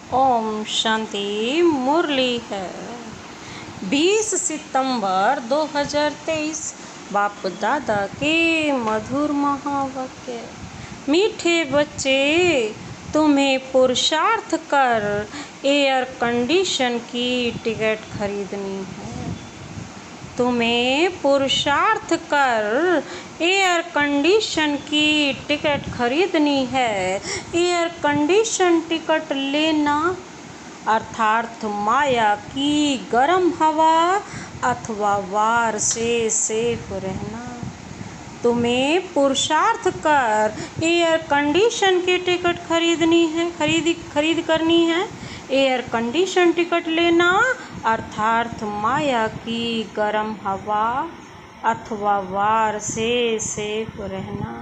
ओम शांति। मुरली है 20 सितंबर 2023। बाप दादा के मधुर महावाक्य। मीठे बच्चे, तुम्हें पुरुषार्थ कर एयर कंडीशन की टिकट खरीदनी है। तुम्हें पुरुषार्थ कर एयर कंडीशन की टिकट खरीदनी है। एयर कंडीशन टिकट लेना अर्थात माया की गर्म हवा अथवा वार से सेफ रहना। तुम्हें पुरुषार्थ कर एयर कंडीशन की टिकट खरीदनी है, खरीद करनी है। एयर कंडीशन टिकट लेना अर्थात माया की गर्म हवा अथवा वार से सेफ रहना।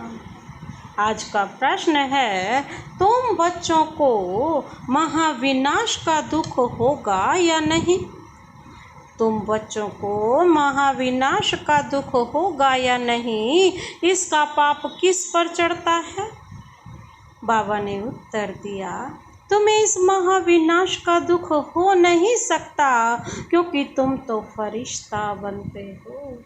आज का प्रश्न है, तुम बच्चों को महाविनाश का दुख होगा या नहीं? तुम बच्चों को महाविनाश का दुख होगा या नहीं, इसका पाप किस पर चढ़ता है? बाबा ने उत्तर दिया, तुम्हें इस महाविनाश का दुख हो नहीं सकता, क्योंकि तुम तो फरिश्ता बनते हो।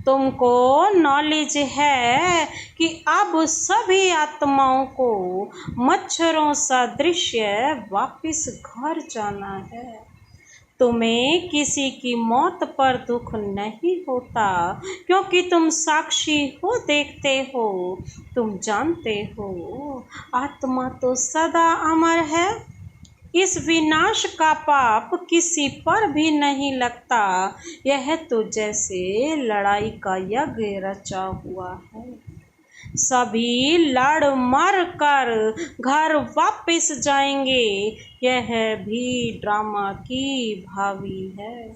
तुमको नॉलेज है कि अब सभी आत्माओं को मच्छरों सदृश वापिस घर जाना है। तुम्हें किसी की मौत पर दुख नहीं होता, क्योंकि तुम साक्षी हो, देखते हो, तुम जानते हो, आत्मा तो सदा अमर है। इस विनाश का पाप किसी पर भी नहीं लगता। यह तो जैसे लड़ाई का यज्ञ रचा हुआ है। सभी लड़ मर कर घर वापस जाएंगे। यह भी ड्रामा की भावी है।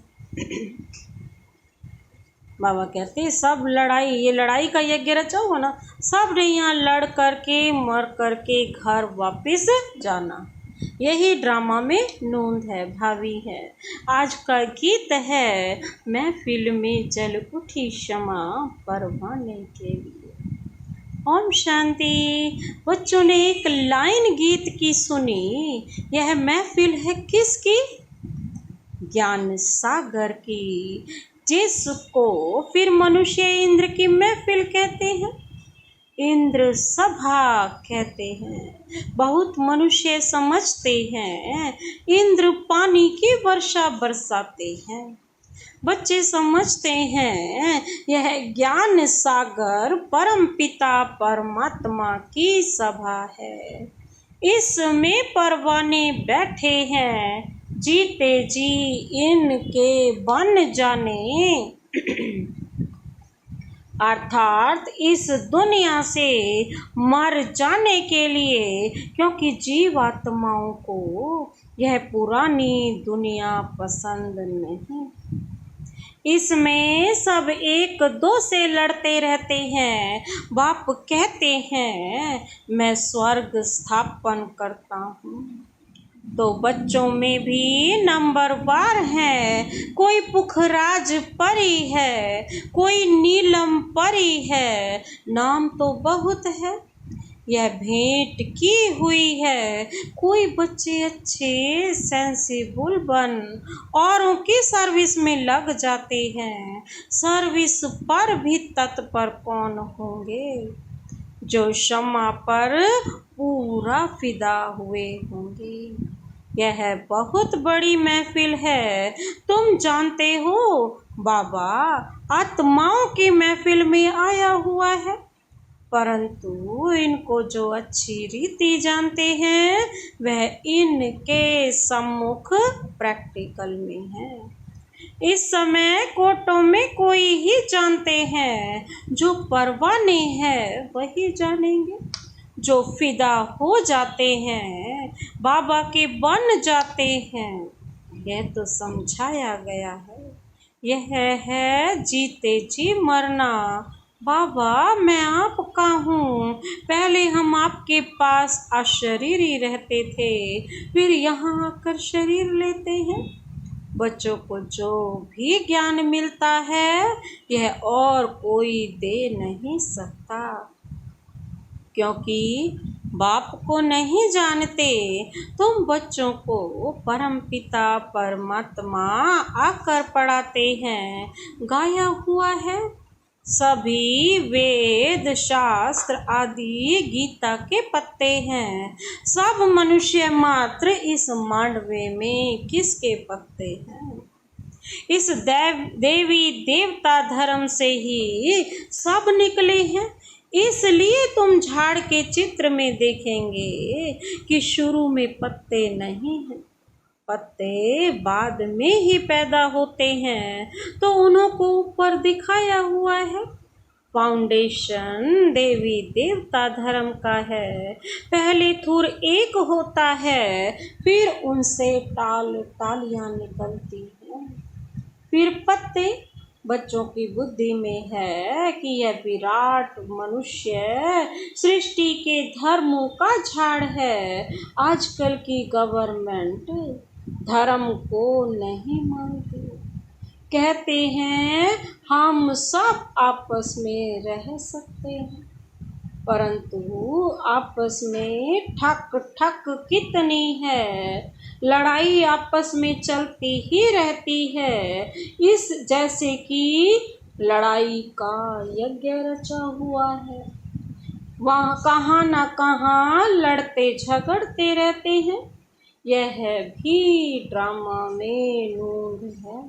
बाबा कहते सब ये लड़ाई का यज्ञ रचा हुआ ना, सब ने यहाँ लड़ करके मर करके घर वापस जाना। यही ड्रामा में नूंद है, भावी है। आज का गीत है, महफिल में जल उठी क्षमा परवाने के लिए। ओम शांति। बच्चों ने एक लाइन गीत की सुनी। यह महफिल है किसकी? ज्ञान सागर की, जिसको फिर मनुष्य इंद्र की महफिल कहते हैं, इंद्र सभा कहते हैं। बहुत मनुष्य समझते हैं इंद्र पानी की वर्षा बरसाते हैं। बच्चे समझते हैं यह ज्ञान सागर परम पिता परमात्मा की सभा है। इसमें परवाने बैठे हैं, जीते जी इनके बन जाने। अर्थात इस दुनिया से मर जाने के लिए, क्योंकि जीवात्माओं को यह पुरानी दुनिया पसंद नहीं। इसमें सब एक दो से लड़ते रहते हैं। बाप कहते हैं, मैं स्वर्ग स्थापन करता हूँ। तो बच्चों में भी नंबरवार हैं। कोई पुखराज परी है, कोई नीलम परी है, नाम तो बहुत है। यह भेंट की हुई है। कोई बच्चे अच्छे सेंसिबल बन औरों की सर्विस में लग जाते हैं। सर्विस पर भी तत्पर कौन होंगे? जो क्षमा पर पूरा फिदा हुए होंगे। यह बहुत बड़ी महफिल है। तुम जानते हो, बाबा आत्माओं की महफिल में आया हुआ है, परंतु इनको जो अच्छी रीति जानते हैं वह इनके सम्मुख प्रैक्टिकल में है। इस समय कोर्टों में कोई ही जानते हैं। जो परवाने हैं वही जानेंगे। जो फिदा हो जाते हैं, बाबा के बन जाते हैं। यह तो समझाया गया है। यह है जीते जी मरना। बाबा मैं आपका हूँ। पहले हम आपके पास अशरीरी रहते थे, फिर यहाँ आकर शरीर लेते हैं। बच्चों को जो भी ज्ञान मिलता है यह और कोई दे नहीं सकता, क्योंकि बाप को नहीं जानते, तुम बच्चों को परमपिता परमात्मा आकर पढ़ाते हैं। गाया हुआ है सभी वेद शास्त्र आदि गीता के पत्ते हैं। सब मनुष्य मात्र इस मांडवे में किसके पत्ते हैं? इस देवी देवता धर्म से ही सब निकले हैं। इसलिए तुम झाड़ के चित्र में देखेंगे कि शुरू में पत्ते नहीं हैं, पत्ते बाद में ही पैदा होते हैं, तो उन्हों को ऊपर दिखाया हुआ है। फाउंडेशन देवी देवता धर्म का है। पहले थुर एक होता है, फिर उनसे टालियां निकलती हैं, फिर पत्ते। बच्चों की बुद्धि में है कि यह विराट मनुष्य सृष्टि के धर्मों का झाड़ है। आजकल की गवर्नमेंट धर्म को नहीं मानती, कहते हैं हम सब आपस में रह सकते हैं, परंतु आपस में ठक ठक कितनी है। लड़ाई आपस में चलती ही रहती है, इस जैसे कि लड़ाई का यज्ञ रचा हुआ है। वहाँ कहाँ न कहाँ लड़ते झगड़ते रहते हैं। यह भी ड्रामा में नूंद है।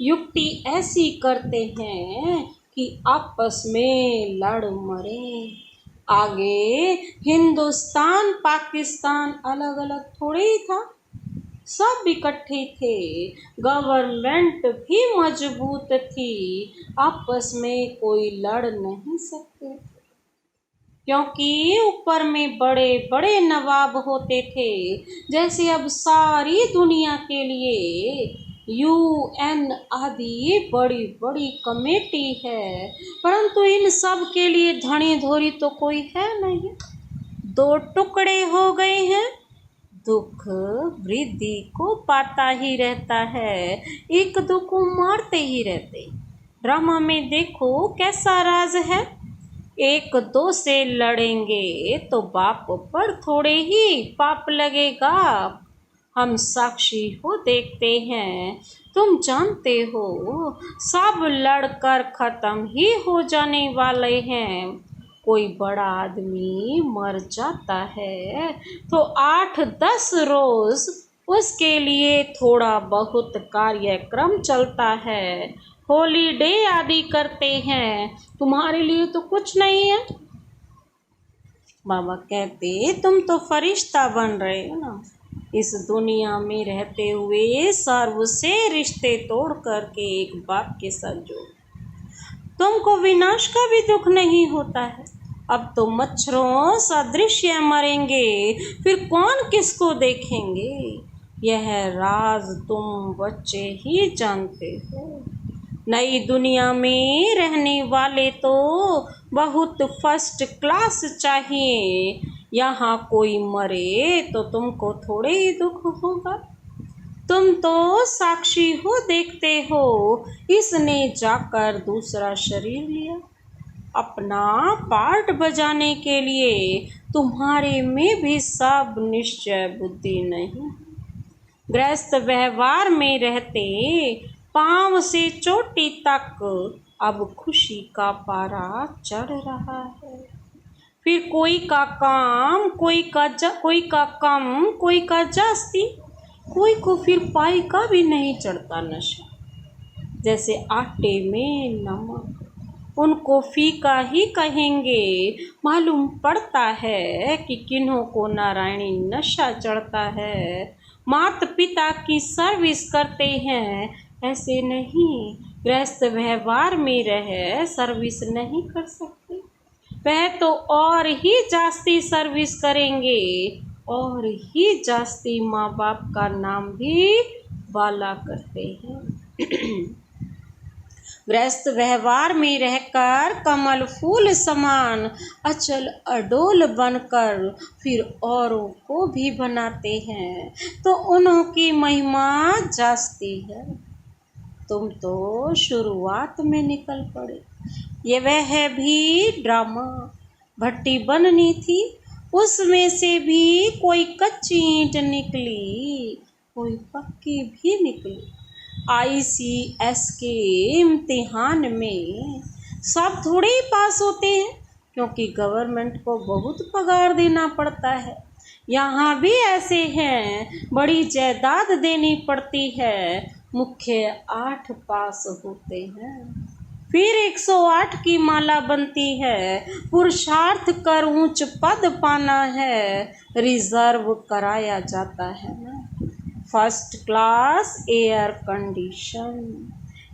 युक्ति ऐसी करते हैं कि आपस में लड़ मरे। आगे हिंदुस्तान पाकिस्तान अलग अलग थोड़े ही था, सब इकट्ठे थे। गवर्नमेंट भी मजबूत थी, आपस में कोई लड़ नहीं सकते थे, क्योंकि ऊपर में बड़े बड़े नवाब होते थे। जैसे अब सारी दुनिया के लिए UN आदि बड़ी बड़ी कमेटी है, परंतु इन सब के लिए धनी धोरी तो कोई है नहीं। दो टुकड़े हो गए हैं, दुख वृद्धि को पाता ही रहता है, एक दो को मारते ही रहते। ड्रामा में देखो कैसा राज है। एक दो से लड़ेंगे तो बाप पर थोड़े ही पाप लगेगा। हम साक्षी हो, देखते हैं, तुम जानते हो सब लड़कर खत्म ही हो जाने वाले हैं। कोई बड़ा आदमी मर जाता है तो 8-10 रोज उसके लिए थोड़ा बहुत कार्यक्रम चलता है, हॉलीडे आदि करते हैं। तुम्हारे लिए तो कुछ नहीं है। बाबा कहते तुम तो फरिश्ता बन रहे हो ना, इस दुनिया में रहते हुए सर्व से रिश्ते तोड़ करके एक बाप के साथ जोड़। तुमको विनाश का भी दुख नहीं होता है। अब तो मच्छरों सदृश मरेंगे, फिर कौन किसको देखेंगे? यह राज तुम बच्चे ही जानते हो। नई दुनिया में रहने वाले तो बहुत फर्स्ट क्लास चाहिए। यहाँ कोई मरे तो तुमको थोड़े ही दुख होगा। तुम तो साक्षी हो, देखते हो, इसने जाकर दूसरा शरीर लिया अपना पार्ट बजाने के लिए। तुम्हारे में भी सब निश्चय बुद्धि नहीं। गृहस्थ व्यवहार में रहते पांव से चोटी तक अब खुशी का पारा चढ़ रहा है। फिर कोई का काम, कोई का कम, कोई का जास्ती, कोई को फिर पाई का भी नहीं चढ़ता नशा। जैसे आटे में नमक, उनको फीका ही कहेंगे। मालूम पड़ता है कि किन्हों को नारायणी नशा चढ़ता है। माता पिता की सर्विस करते हैं, ऐसे नहीं। गृहस्थ व्यवहार में रह सर्विस नहीं कर सकते, वह तो और ही जास्ती सर्विस करेंगे, और ही जास्ती माँ बाप का नाम भी बाला करते हैं। गृहस्थ व्यवहार में रहकर कमल फूल समान अचल अडोल बनकर फिर औरों को भी बनाते हैं, तो उन्हों की महिमा जास्ती है। तुम तो शुरुआत में निकल पड़े। ये वह भी ड्रामा। भट्टी बननी थी, उसमें से भी कोई कच्ची ईंट निकली, कोई पक्की भी निकली। ICS के इम्तिहान में सब थोड़े ही पास होते हैं, क्योंकि गवर्नमेंट को बहुत पगार देना पड़ता है। यहाँ भी ऐसे हैं, बड़ी जायदाद देनी पड़ती है, मुख्य 8 पास होते हैं। फिर 108 की माला बनती है, पुरुषार्थ कर ऊंच पद पाना है, रिजर्व कराया जाता है ना। First class air condition,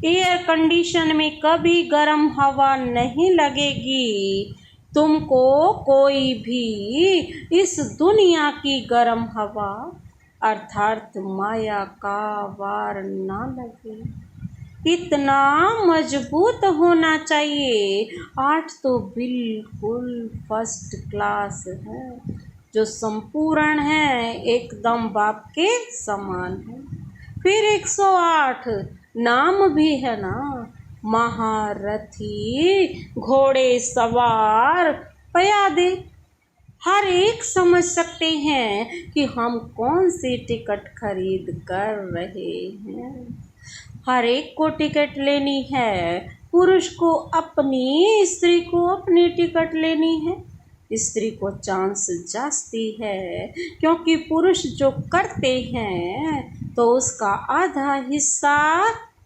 air condition में कभी गर्म हवा नहीं लगेगी। तुमको कोई भी इस दुनिया की गर्म हवा अर्थात माया का वार ना लगे। इतना मजबूत होना चाहिए। 8 तो बिल्कुल फर्स्ट क्लास है, जो संपूर्ण है, एकदम बाप के समान है। फिर 108 नाम भी है ना, महारथी, घोड़े सवार, प्यादे। हर एक समझ सकते हैं कि हम कौन सी टिकट खरीद कर रहे हैं। हर एक को टिकट लेनी है। पुरुष को अपनी, स्त्री को अपनी टिकट लेनी है। स्त्री को चांस जास्ती है, क्योंकि पुरुष जो करते हैं तो उसका आधा हिस्सा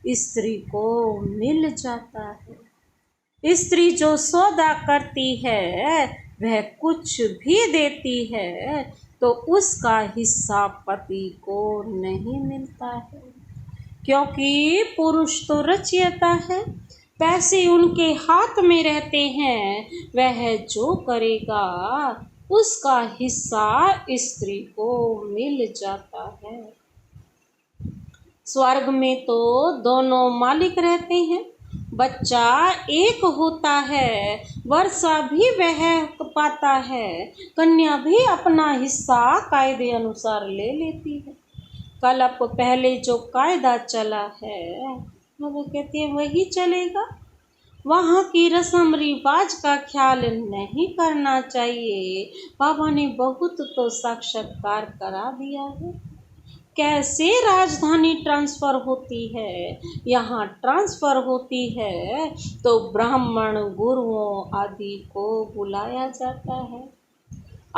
स्त्री को मिल जाता है। स्त्री जो सौदा करती है वह कुछ भी देती है तो उसका हिस्सा पति को नहीं मिलता है, क्योंकि पुरुष तो रचयिता है, पैसे उनके हाथ में रहते हैं। वह जो करेगा उसका हिस्सा स्त्री को मिल जाता है। स्वर्ग में तो दोनों मालिक रहते हैं। बच्चा एक होता है, वर्षा भी वह पाता है, कन्या भी अपना हिस्सा कायदे अनुसार ले लेती है। कल्प पहले जो कायदा चला है वो कहते हैं वही चलेगा। वहाँ की रस्म रिवाज का ख्याल नहीं करना चाहिए। बाबा ने बहुत तो साक्षात्कार करा दिया है। कैसे राजधानी ट्रांसफ़र होती है, यहाँ ट्रांसफ़र होती है तो ब्राह्मण गुरुओं आदि को बुलाया जाता है।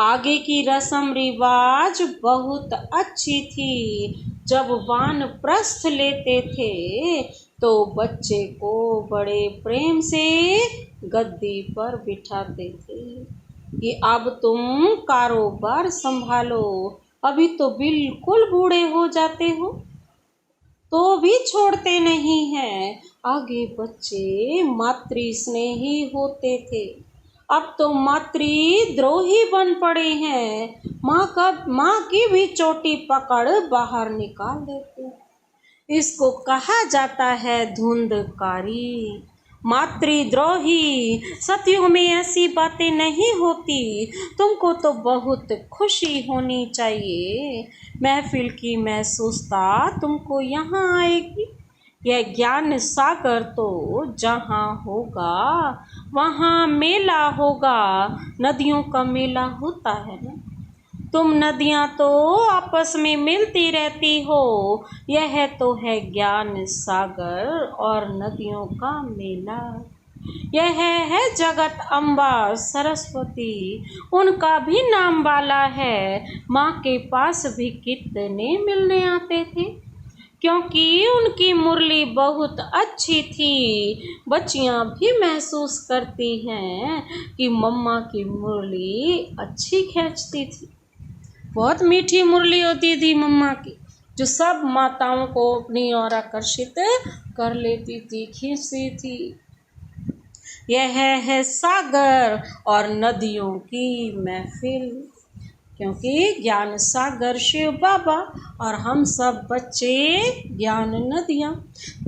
आगे की रस्म रिवाज बहुत अच्छी थी। जब वानप्रस्थ लेते थे तो बच्चे को बड़े प्रेम से गद्दी पर बिठाते थे कि अब तुम कारोबार संभालो। अभी तो बिल्कुल बूढ़े हो जाते हो तो भी छोड़ते नहीं हैं। आगे बच्चे मातृ स्नेही होते थे, अब तो मातृद्रोही बन पड़े हैं। माँ की भी चोटी पकड़ बाहर निकाल देते हैं। इसको कहा जाता है धुंधकारी, मातृद्रोही। सतयुग में ऐसी बातें नहीं होती। तुमको तो बहुत खुशी होनी चाहिए। महफिल की महसूसता तुमको यहाँ आएगी। यह ज्ञान सागर तो जहाँ होगा वहाँ मेला होगा। नदियों का मेला होता है ना। तुम नदियाँ तो आपस में मिलती रहती हो। यह तो है ज्ञान सागर और नदियों का मेला। यह है जगत अम्बा सरस्वती, उनका भी नाम वाला है। माँ के पास भी कितने मिलने आते थे, क्योंकि उनकी मुरली बहुत अच्छी थी। बच्चियाँ भी महसूस करती हैं कि मम्मा की मुरली अच्छी खींचती थी। बहुत मीठी मुरली होती थी मम्मा की, जो सब माताओं को अपनी ओर आकर्षित कर लेती थी, खींचती थी। यह है सागर और नदियों की महफिल, क्योंकि ज्ञान सागर शिव बाबा और हम सब बच्चे ज्ञान नदियाँ।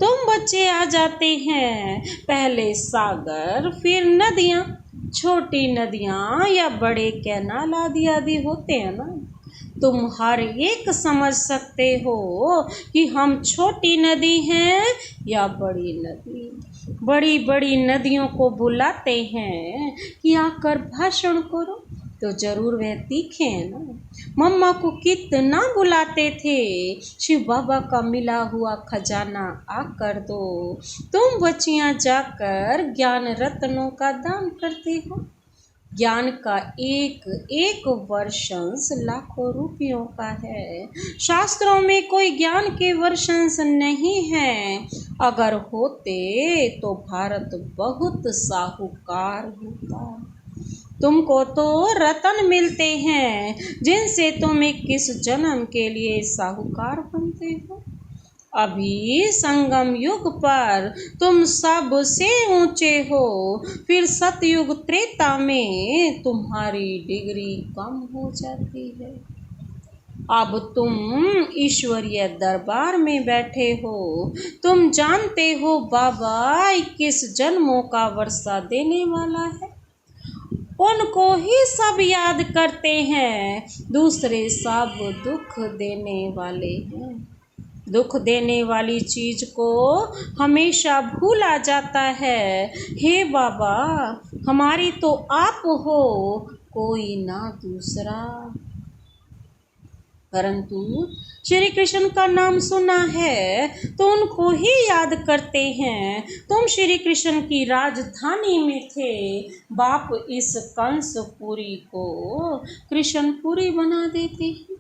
तुम बच्चे आ जाते हैं, पहले सागर फिर नदियाँ। छोटी नदियाँ या बड़े कैनाल आदि आदि होते हैं ना। तुम हर एक समझ सकते हो कि हम छोटी नदी हैं या बड़ी नदी। बड़ी बड़ी नदियों को बुलाते हैं कि आकर भाषण करो। तो जरूर वह तीखे हैं ना। मम्मा को कितना बुलाते थे, शिव बाबा का मिला हुआ खजाना आकर दो। तुम बच्चियां जाकर ज्ञान रत्नों का दान करते हो। ज्ञान का एक एक वर्षंश लाखों रुपयों का है। शास्त्रों में कोई ज्ञान के वर्षंश नहीं है। अगर होते तो भारत बहुत साहूकार होता। तुमको तो रतन मिलते हैं जिनसे तुम 21 जन्म के लिए साहूकार बनते हो। अभी संगम युग पर तुम सबसे ऊंचे हो, फिर सतयुग त्रेता में तुम्हारी डिग्री कम हो जाती है। अब तुम ईश्वरीय दरबार में बैठे हो। तुम जानते हो बाबा 21 जन्मों का वर्षा देने वाला है। उनको ही सब याद करते हैं, दूसरे सब दुख देने वाले हैं। दुख देने वाली चीज को हमेशा भूला जाता है। हे बाबा, हमारी तो आप हो, कोई ना दूसरा। परंतु श्री कृष्ण का नाम सुना है तो उनको ही याद करते हैं। तुम श्री कृष्ण की राजधानी में थे। बाप इस कंसपुरी को कृष्णपुरी बना देते हैं।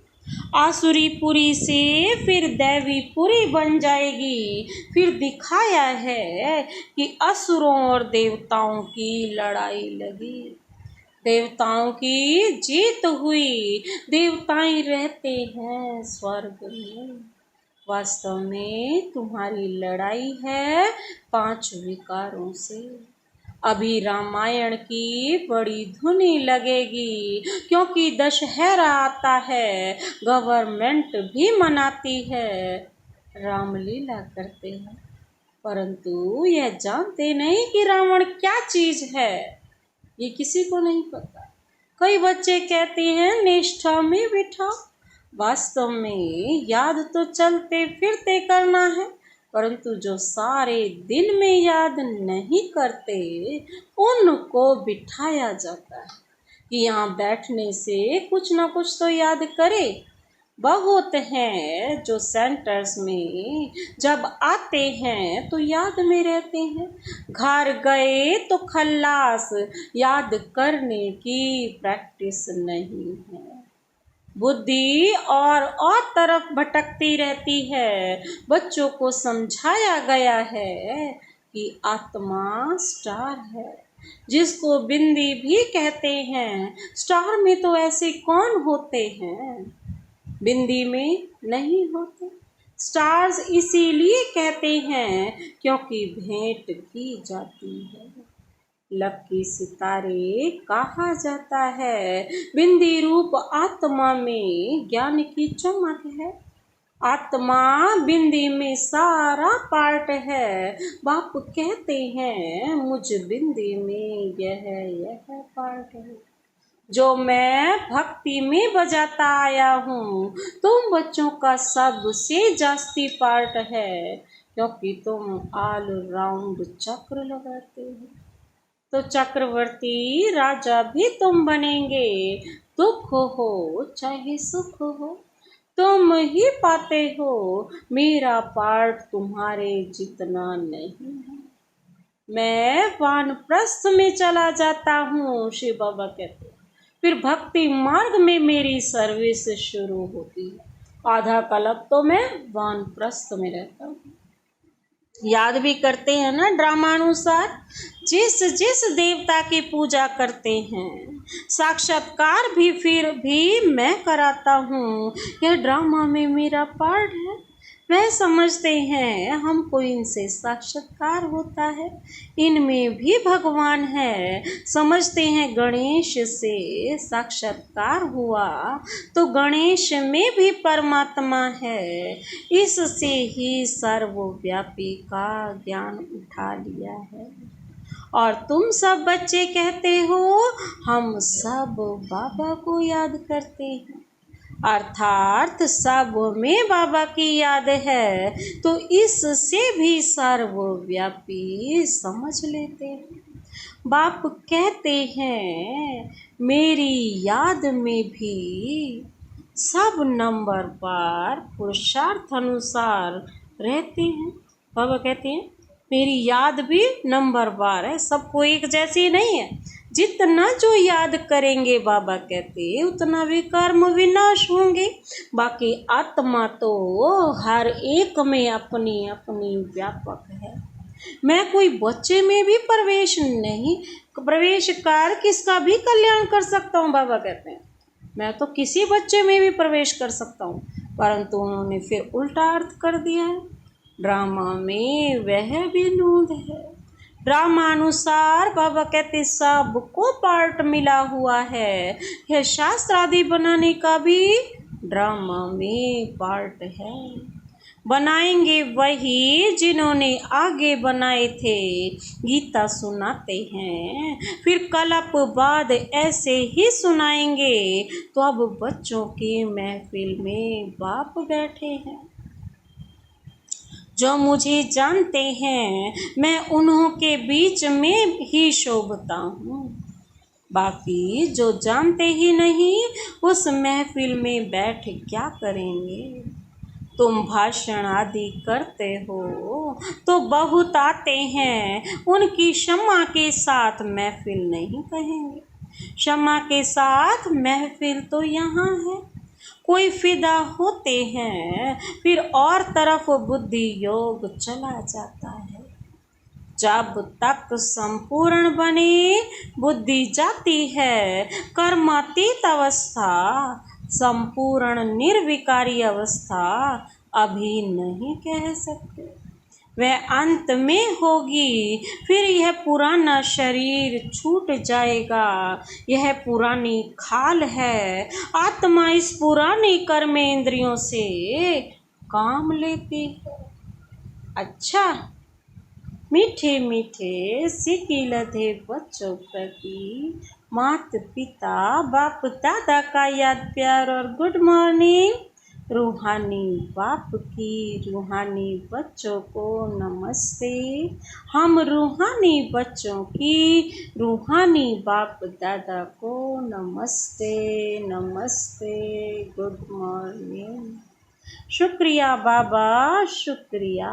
आसुरी पुरी से फिर दैवी पुरी बन जाएगी। फिर दिखाया है कि असुरों और देवताओं की लड़ाई लगी। देवताओं की जीत हुई। देवताएं रहते हैं स्वर्ग में। वास्तव में तुम्हारी लड़ाई है 5 विकारों से। अभी रामायण की बड़ी धुनी लगेगी, क्योंकि दशहरा आता है, गवर्नमेंट भी मनाती है, रामलीला करते हैं। परंतु यह जानते नहीं कि रावण क्या चीज है, ये किसी को नहीं पता। कई बच्चे कहते हैं निष्ठा में बिठाओ। वास्तव में याद तो चलते फिरते करना है, परंतु जो सारे दिन में याद नहीं करते उनको बिठाया जाता है कि यहाँ बैठने से कुछ ना कुछ तो याद करे। बहुत हैं जो सेंटर्स में जब आते हैं तो याद में रहते हैं, घर गए तो खल्लास, याद करने की प्रैक्टिस नहीं है। बुद्धि और तरफ भटकती रहती है। बच्चों को समझाया गया है कि आत्मा स्टार है, जिसको बिंदी भी कहते हैं। स्टार में तो ऐसे कौन होते हैं, बिंदी में नहीं होते। स्टार्स इसीलिए कहते हैं क्योंकि भेंट की जाती है। लकी सितारे कहा जाता है। बिंदी रूप आत्मा में ज्ञान की चमक है। आत्मा बिंदी में सारा पार्ट है। बाप कहते हैं मुझ बिंदी में यह पार्ट है जो मैं भक्ति में बजाता आया हूँ। तुम बच्चों का सबसे जास्ती पार्ट है, क्योंकि तुम ऑल राउंड चक्र लगाते हो। तो चक्रवर्ती राजा भी तुम बनेंगे। दुख हो चाहे सुख हो, तुम ही पाते हो। मेरा पार्ट तुम्हारे जितना नहीं है। मैं वानप्रस्थ में चला जाता हूँ, शिव बाबा कहते हैं। फिर भक्ति मार्ग में मेरी सर्विस शुरू होती है। आधा कल्प तो मैं वानप्रस्थ में रहता हूँ। याद भी करते हैं ना ड्रामानुसार। जिस जिस देवता की पूजा करते हैं, साक्षात्कार भी फिर भी मैं कराता हूँ। यह ड्रामा में मेरा पार्ट है। वह समझते हैं हमको इनसे साक्षात्कार होता है, इनमें भी भगवान है। समझते हैं गणेश से साक्षात्कार हुआ तो गणेश में भी परमात्मा है। इससे ही सर्वव्यापी का ज्ञान उठा लिया है। और तुम सब बच्चे कहते हो हम सब बाबा को याद करते हैं, अर्थात सब में बाबा की याद है, तो इससे भी सर्वव्यापी समझ लेते हैं। बाप कहते हैं मेरी याद में भी सब नंबर पर पुरुषार्थ अनुसार रहते हैं। बाबा कहते हैं मेरी याद भी नंबर बार है, सबको एक जैसी नहीं है। जितना जो याद करेंगे बाबा कहते उतना भी कर्म विनाश होंगे। बाकी आत्मा तो हर एक में अपनी अपनी व्यापक है। मैं कोई बच्चे में भी प्रवेश कर किसका भी कल्याण कर सकता हूँ। बाबा कहते हैं मैं तो किसी बच्चे में भी प्रवेश कर सकता हूँ, परंतु उन्होंने फिर उल्टा अर्थ कर दिया है। ड्रामा में वह विनोद है। ड्रामा अनुसार बाबा कहते सबको पार्ट मिला हुआ है। यह शास्त्र आदि बनाने का भी ड्रामा में पार्ट है। बनाएंगे वही जिन्होंने आगे बनाए थे। गीता सुनाते हैं फिर कल्प बाद ऐसे ही सुनाएंगे। तो अब बच्चों की महफिल में बाप बैठे हैं। जो मुझे जानते हैं मैं उन्हों के बीच में ही शोभता हूँ। बाकी जो जानते ही नहीं उस महफिल में बैठ क्या करेंगे। तुम भाषण आदि करते हो तो बहुत आते हैं, उनकी क्षमा के साथ महफिल नहीं कहेंगे। क्षमा के साथ महफिल तो यहाँ है। कोई फिदा होते हैं फिर और तरफ बुद्धि योग चला जाता है। जब तक संपूर्ण बने बुद्धि जाती है कर्मातीत अवस्था। संपूर्ण निर्विकारी अवस्था अभी नहीं कह सकते, वह अंत में होगी। फिर यह पुराना शरीर छूट जाएगा। यह पुरानी खाल है। आत्मा इस पुरानी कर्मेंद्रियों से काम लेती है। अच्छा, मीठे मीठे सिक्के लधे बच्चों प्रति माता पिता बाप दादा का याद प्यार और गुड मॉर्निंग। रूहानी बाप की रूहानी बच्चों को नमस्ते। हम रूहानी बच्चों की रूहानी बाप दादा को नमस्ते नमस्ते, गुड मॉर्निंग। शुक्रिया बाबा, शुक्रिया।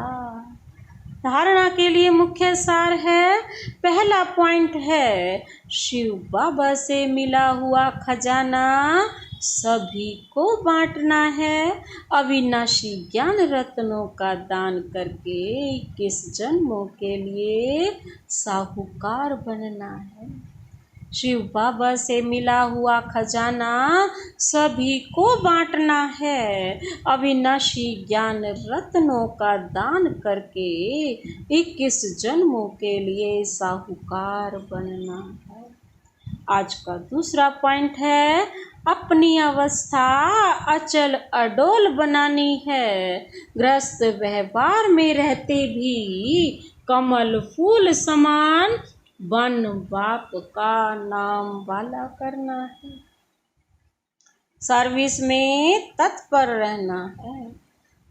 धारणा के लिए मुख्य सार है। पहला पॉइंट है शिव बाबा से मिला हुआ खजाना सभी को बांटना है। अविनाशी ज्ञान रत्नों का दान करके 21 जन्मों के लिए साहूकार बनना है। शिव बाबा से मिला हुआ खजाना सभी को बांटना है। अविनाशी ज्ञान रत्नों का दान करके 21 जन्मों के लिए साहूकार बनना है। आज का दूसरा पॉइंट है अपनी अवस्था अचल अडोल बनानी है। ग्रस्त व्यवहार में रहते भी कमल फूल समान बन बाप का नाम वाला करना है। सर्विस में तत्पर रहना है।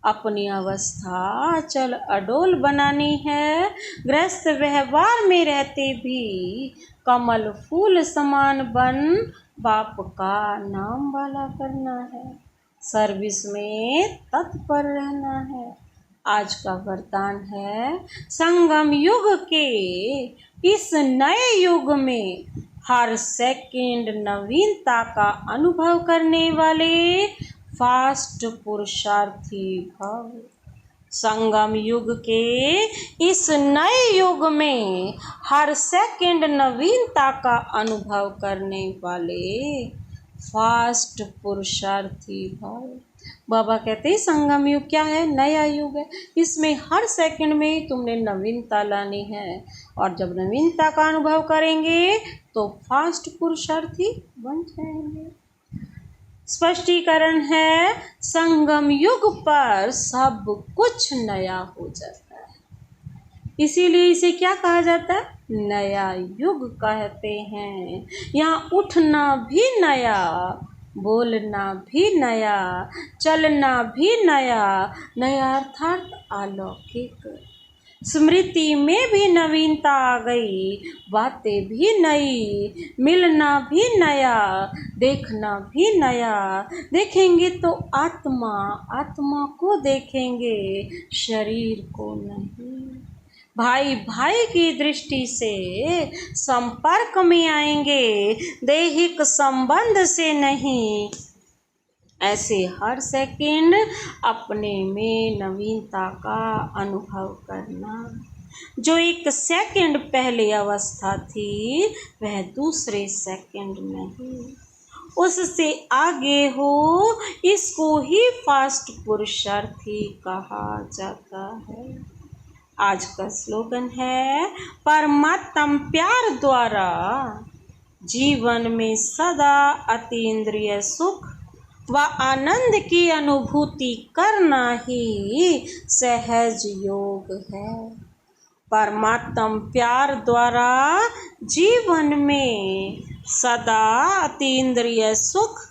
अपनी अवस्था अचल अडोल बनानी है। ग्रस्त व्यवहार में रहते भी कमल फूल समान बन बाप का नाम वाला करना है। सर्विस में तत्पर रहना है। आज का वरदान है संगम युग के इस नए युग में हर सेकंड नवीनता का अनुभव करने वाले फास्ट पुरुषार्थी भव। संगम युग के इस नए युग में हर सेकंड नवीनता का अनुभव करने वाले फास्ट पुरुषार्थी भव। बाबा कहते हैं संगम युग क्या है? नया युग है। इसमें हर सेकंड में तुमने नवीनता लानी है और जब नवीनता का अनुभव करेंगे तो फास्ट पुरुषार्थी बन जाएंगे। स्पष्टीकरण है संगम युग पर सब कुछ नया हो जाता है, इसीलिए इसे क्या कहा जाता है? नया युग कहते हैं। यहाँ उठना भी नया, बोलना भी नया, चलना भी नया। नया अर्थात अलौकिक। स्मृति में भी नवीनता आ गई, बातें भी नई, मिलना भी नया, देखना भी नया। देखेंगे तो आत्मा, आत्मा को देखेंगे, शरीर को नहीं। भाई भाई की दृष्टि से संपर्क में आएंगे, दैहिक संबंध से नहीं। ऐसे हर सेकंड अपने में नवीनता का अनुभव करना। जो एक सेकंड पहले अवस्था थी वह दूसरे सेकंड नहीं, उससे आगे हो, इसको ही फास्ट पुरुषार्थी कहा जाता है। आज का स्लोगन है, परमात्म प्यार द्वारा जीवन में सदा अतीन्द्रिय सुख व आनंद की अनुभूति करना ही सहज योग है। परमात्म प्यार द्वारा जीवन में सदा अतीन्द्रिय सुख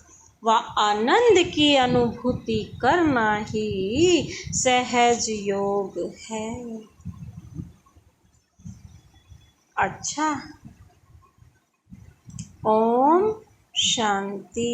व आनंद की अनुभूति करना ही सहज योग है। अच्छा, ओम शांति।